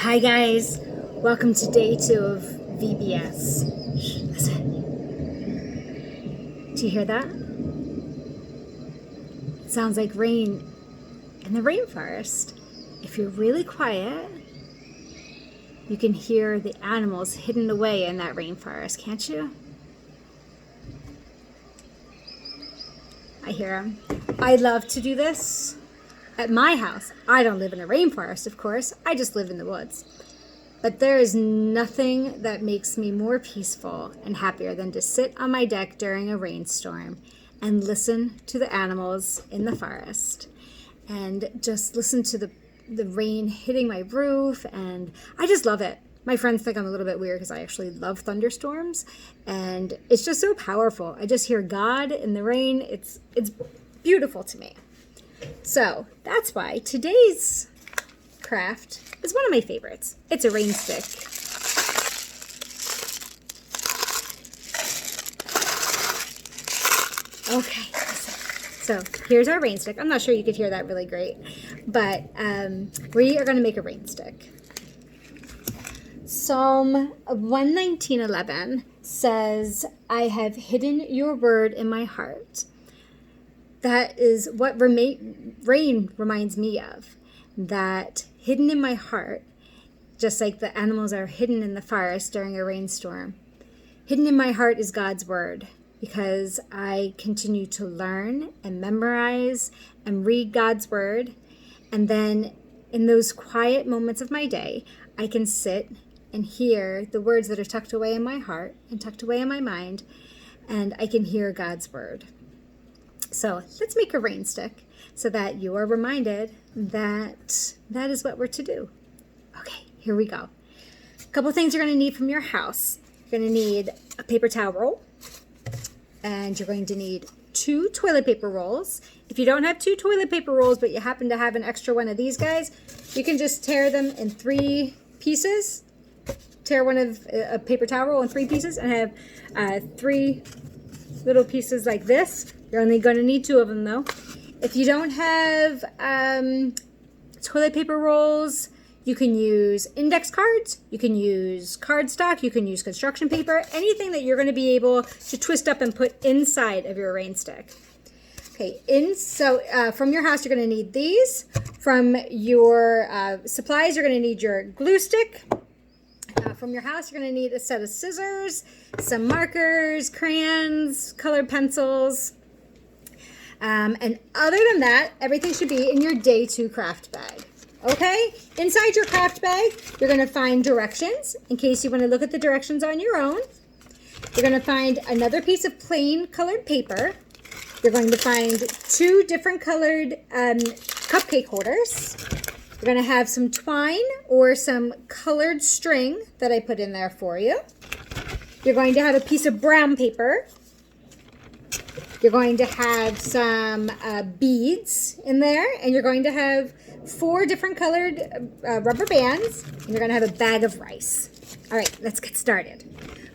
Hi guys, welcome to day 2 of VBS. Shh, listen. Do you hear that? It sounds like rain in the rainforest. If you're really quiet, you can hear the animals hidden away in that rainforest, can't you? I hear them. I love to do this at my house. I don't live in a rainforest, of course. I just live in the woods. But there is nothing that makes me more peaceful and happier than to sit on my deck during a rainstorm and listen to the animals in the forest and just listen to the rain hitting my roof. And I just love it. My friends think I'm a little bit weird because I actually love thunderstorms, and it's just so powerful. I just hear God in the rain. It's beautiful to me. So that's why today's craft is one of my favorites. It's a rain stick. Okay, so here's our rain stick. I'm not sure you could hear that really great, but we are going to make a rain stick. Psalm 119:11 says, "I have hidden your word in my heart." That is what rain reminds me of. That hidden in my heart, just like the animals are hidden in the forest during a rainstorm. Hidden in my heart is God's word, because I continue to learn and memorize and read God's word. And then in those quiet moments of my day, I can sit and hear the words that are tucked away in my heart and tucked away in my mind, and I can hear God's word. So let's make a rain stick so that you are reminded that that is what we're to do. Okay, here we go. A couple things you're going to need from your house. You're going to need a paper towel roll, and you're going to need 2 toilet paper rolls. If you don't have 2 toilet paper rolls, but you happen to have an extra one of these guys, you can just tear them in 3 pieces. Tear one of a paper towel roll in 3 pieces and have 3 little pieces like this. You're only going to need 2 of them though. If you don't have toilet paper rolls, you can use index cards, you can use cardstock, you can use construction paper, anything that you're going to be able to twist up and put inside of your rain stick. Okay, from your house, you're going to need these. From your supplies, you're going to need your glue stick. From your house, you're going to need a set of scissors, some markers, crayons, colored pencils. And other than that, everything should be in your day 2 craft bag. Okay? Inside your craft bag, you're going to find directions in case you want to look at the directions on your own. You're going to find another piece of plain colored paper. You're going to find 2 different colored cupcake holders. You're going to have some twine or some colored string that I put in there for you. You're going to have a piece of brown paper. You're going to have some beads in there, and you're going to have 4 different colored rubber bands, and you're going to have a bag of rice. All right, let's get started.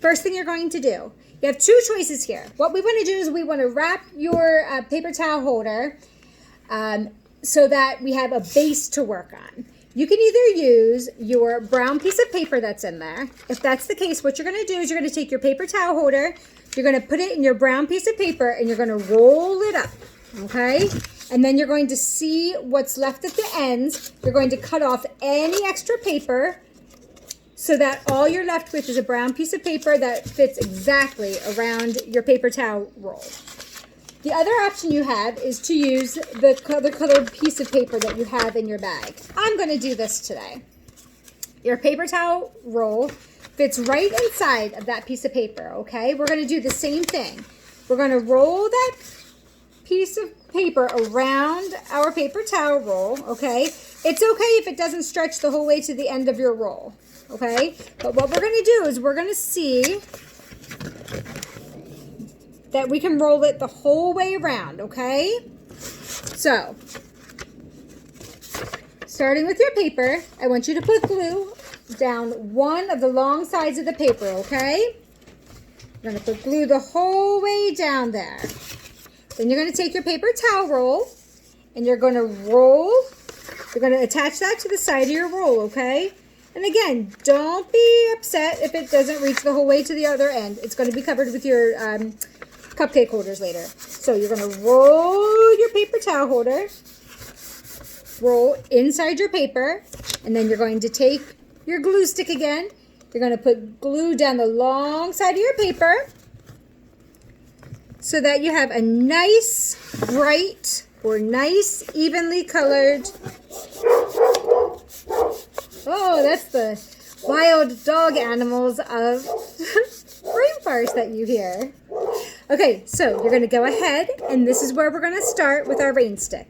First thing you're going to do, you have 2 choices here. What we want to do is we want to wrap your paper towel holder so that we have a base to work on. You can either use your brown piece of paper that's in there. If that's the case, what you're going to do is you're going to take your paper towel holder, you're going to put it in your brown piece of paper, and you're going to roll it up, okay? And then you're going to see what's left at the ends. You're going to cut off any extra paper so that all you're left with is a brown piece of paper that fits exactly around your paper towel roll. The other option you have is to use the colored piece of paper that you have in your bag. I'm going to do this today. Your paper towel roll fits right inside of that piece of paper, okay? We're going to do the same thing. We're going to roll that piece of paper around our paper towel roll, okay? It's okay if it doesn't stretch the whole way to the end of your roll, okay? But what we're going to do is we're going to see that we can roll it the whole way around, okay? So, starting with your paper, I want you to put glue down one of the long sides of the paper, okay? You're going to put glue the whole way down there. Then you're going to take your paper towel roll, and you're going to attach that to the side of your roll, okay? And again, don't be upset if it doesn't reach the whole way to the other end. It's going to be covered with your cupcake holders later. So you're going to roll your paper towel holder, roll inside your paper, and then you're going to take your glue stick again. You're going to put glue down the long side of your paper so that you have a nice, bright, or nice, evenly colored. Oh, that's the wild dog animals of rainforest that you hear. Okay, so you're going to go ahead, and this is where we're going to start with our rain stick.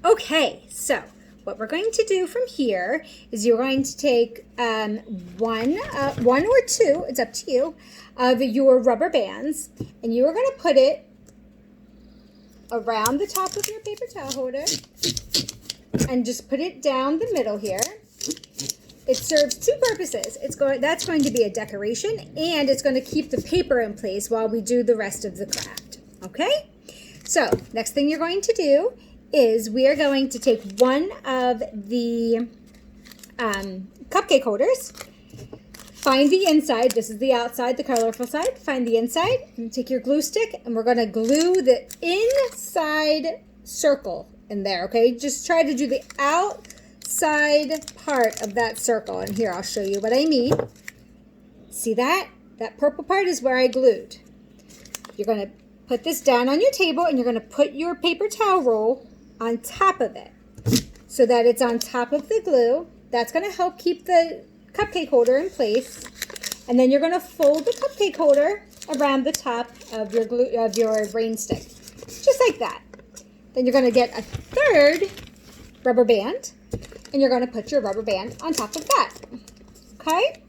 Okay, so what we're going to do from here is you're going to take one or two, it's up to you, of your rubber bands, and you are going to put it around the top of your paper towel holder and just put it down the middle here. It serves two purposes. That's going to be a decoration, and it's going to keep the paper in place while we do the rest of the craft. Okay? So, next thing you're going to do is we are going to take one of the cupcake holders, find the inside. This is the outside, the colorful side. Find the inside, and take your glue stick, and we're going to glue the inside circle in there, okay? Just try to do the outside part of that circle. And here, I'll show you what I mean. See that? That purple part is where I glued. You're going to put this down on your table, and you're going to put your paper towel roll on top of it so that it's on top of the glue. That's going to help keep the cupcake holder in place. And then you're going to fold the cupcake holder around the top of your rain stick, just like that. Then you're going to get a third rubber band, and you're going to put your rubber band on top of that. Okay?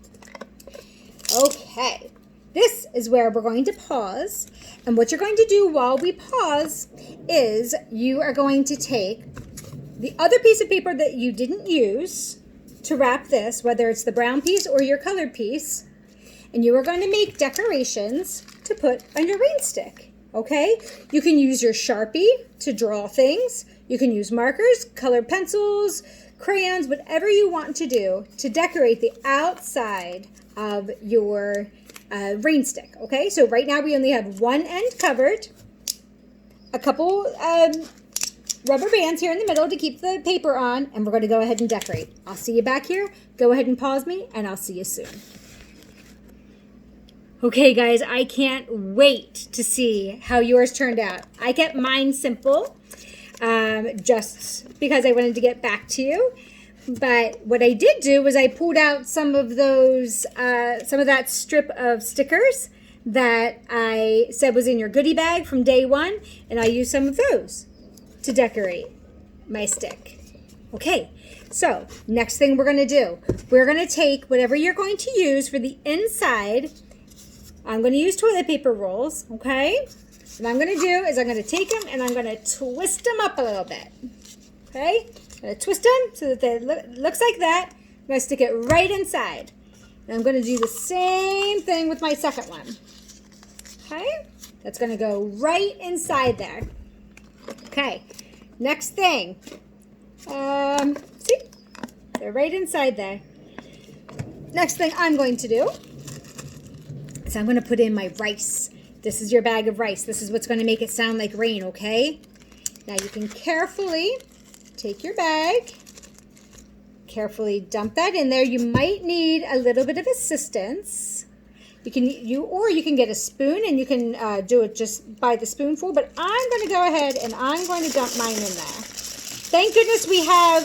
Okay. This is where we're going to pause. And what you're going to do while we pause is you are going to take the other piece of paper that you didn't use to wrap this, whether it's the brown piece or your colored piece, and you are going to make decorations to put on your rain stick. Okay? You can use your Sharpie to draw things. You can use markers, colored pencils, crayons, whatever you want to do to decorate the outside of your rain stick. Okay? So right now we only have one end covered, a couple rubber bands here in the middle to keep the paper on, and we're going to go ahead and decorate. I'll see you back here. Go ahead and pause me, and I'll see you soon. Okay, guys, I can't wait to see how yours turned out. I kept mine simple, just because I wanted to get back to you. But what I did do was I pulled out some of that strip of stickers that I said was in your goodie bag from day one, and I used some of those to decorate my stick. Okay, so next thing we're going to do, we're going to take whatever you're going to use for the inside. I'm going to use toilet paper rolls, okay? What I'm going to do is I'm going to take them and I'm going to twist them up a little bit, okay? I'm going to twist them so that they looks like that. I'm going to stick it right inside. And I'm going to do the same thing with my second one, okay? That's going to go right inside there. Okay, next thing. See? They're right inside there. Next thing I'm going to do is I'm going to put in my rice. This is your bag of rice. This is what's going to make it sound like rain, okay? Now you can carefully take your bag, carefully dump that in there. You might need a little bit of assistance. You can get a spoon and you can do it just by the spoonful, but I'm going to go ahead and I'm going to dump mine in there. Thank goodness we have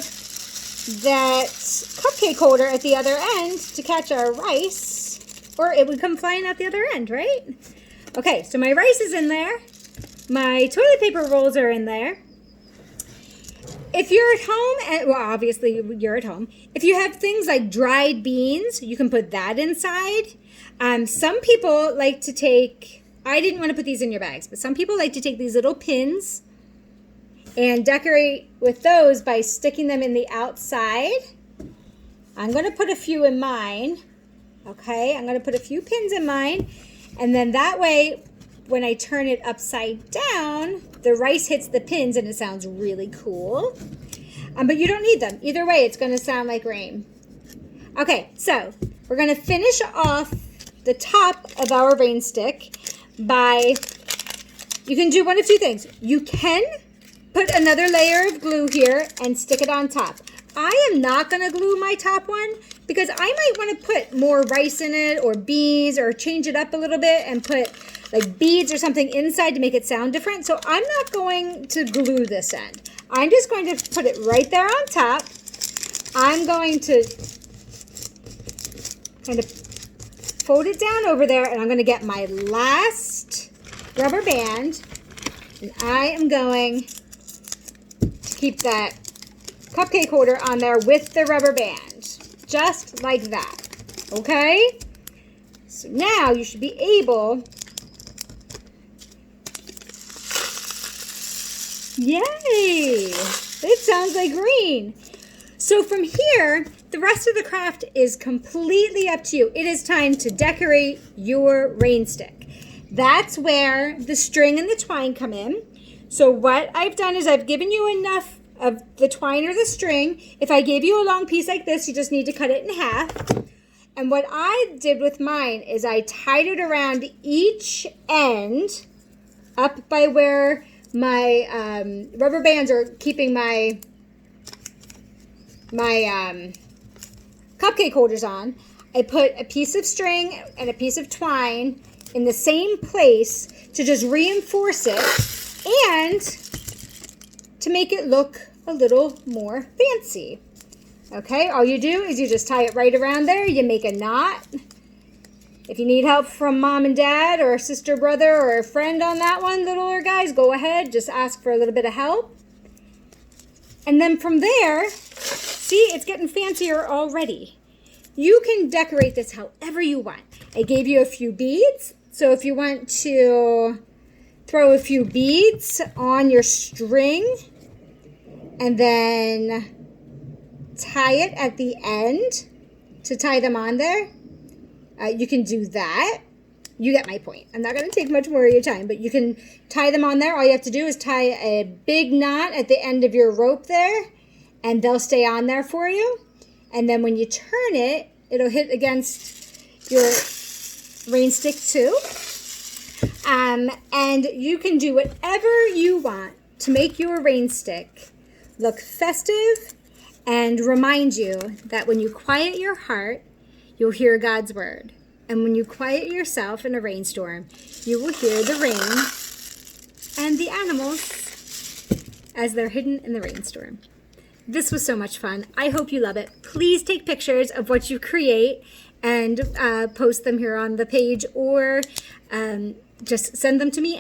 that cupcake holder at the other end to catch our rice, or it would come flying out the other end, right? Okay, so my rice is in there. My toilet paper rolls are in there. If you're at home, well, obviously you're at home. If you have things like dried beans, you can put that inside. Some people like to take, I didn't want to put these in your bags, but some people like to take these little pins and decorate with those by sticking them in the outside. I'm going to put a few in mine. Okay, I'm going to put a few pins in mine. And then that way, when I turn it upside down, the rice hits the pins and it sounds really cool. But you don't need them. Either way, it's going to sound like rain. Okay, so we're going to finish off the top of our rain stick by, you can do one of two things. You can put another layer of glue here and stick it on top. I am not going to glue my top one because I might want to put more rice in it or beans or change it up a little bit and put like beads or something inside to make it sound different. So I'm not going to glue this end. I'm just going to put it right there on top. I'm going to kind of fold it down over there, and I'm going to get my last rubber band, and I am going to keep that cupcake holder on there with the rubber band, just like that, okay? So now you should be able, yay, it sounds like green. So from here, the rest of the craft is completely up to you. It is time to decorate your rain stick. That's where the string and the twine come in. So what I've done is I've given you enough of the twine or the string. If I gave you a long piece like this, you just need to cut it in half. And what I did with mine is I tied it around each end up by where my rubber bands are keeping my cupcake holders on. I put a piece of string and a piece of twine in the same place to just reinforce it and to make it look a little more fancy. Okay, all you do is you just tie it right around there. You make a knot. If you need help from mom and dad or a sister, brother, or a friend on that one, littler guys, go ahead. Just ask for a little bit of help. And then from there, see, it's getting fancier already. You can decorate this however you want. I gave you a few beads. So if you want to throw a few beads on your string and then tie it at the end to tie them on there, you can do that. You get my point. I'm not going to take much more of your time, but you can tie them on there. All you have to do is tie a big knot at the end of your rope there, and they'll stay on there for you. And then when you turn it, it'll hit against your rain stick too. And you can do whatever you want to make your rain stick look festive and remind you that when you quiet your heart, you'll hear God's word. And when you quiet yourself in a rainstorm, you will hear the rain and the animals as they're hidden in the rainstorm. This was so much fun. I hope you love it. Please take pictures of what you create and post them here on the page, or just send them to me.